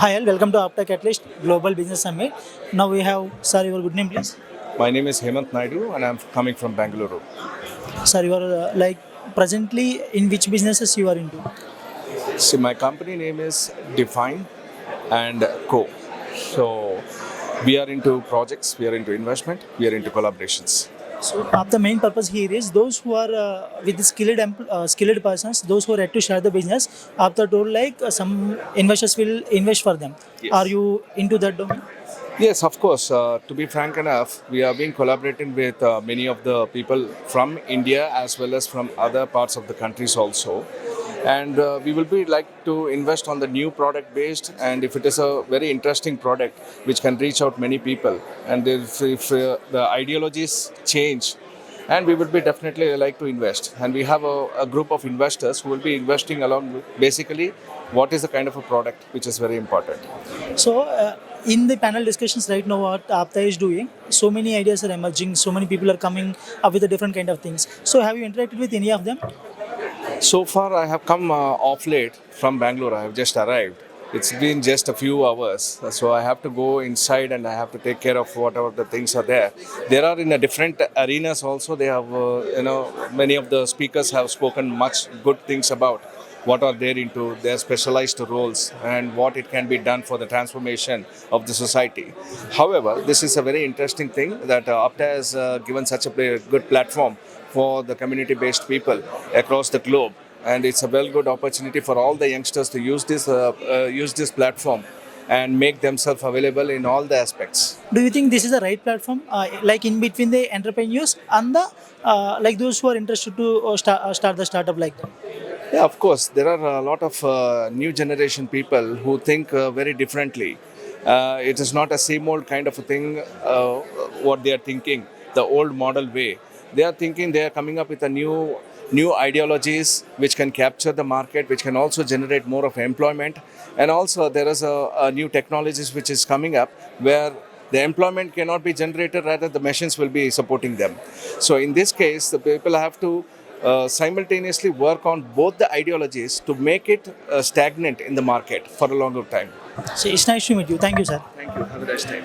Hi all, welcome to Apta Catalyst Global Business Summit. Now we have, sir, your good name please. My name is Hemant Naidu and I'm coming from Bangalore. Sir, you are presently in which businesses you are into? See, my company name is Define and Co. So, we are into projects, we are into investment, we are into collaborations. So, the main purpose here is those who are with the skilled persons, those who are ready to start the business. After told some investors will invest for them. Are Yes. you into that domain? Yes, of course. To be frank enough, we have been collaborating with many of the people from India as well as from other parts of the countries also. And we will be like to invest on the new product based, and if it is a very interesting product which can reach out many people, and if the ideologies change, and we would be definitely like to invest, and we have a group of investors who will be investing along with basically what is the kind of a product which is very important. So, in the panel discussions right now, what Apta is doing, so many ideas are emerging, so many people are coming up with a different kind of things. So, have you interacted with any of them? So far, I have come off late from Bangalore. I have just arrived. It's been just a few hours, so I have to go inside and I have to take care of whatever the things are there. There are in a different arenas also. They have, many of the speakers have spoken much good things about what are they into, their specialized roles, and what it can be done for the transformation of the society. However, this is a very interesting thing that APTA has given such a good platform for the community-based people across the globe, and it's a well good opportunity for all the youngsters to use this platform and make themselves available in all the aspects. Do you think this is the right platform, in between the entrepreneurs and the those who are interested to start the startup like that? Yeah, of course, there are a lot of new generation people who think very differently. It is not a same old kind of a thing. What they are thinking, the old model way. They are thinking they are coming up with a new ideologies which can capture the market, which can also generate more of employment, and also there is a new technologies which is coming up where the employment cannot be generated, rather the machines will be supporting them. So in this case, the people have to simultaneously work on both the ideologies to make it stagnant in the market for a longer time. So it's nice to meet you. Thank you, sir. Thank you. Have a nice time.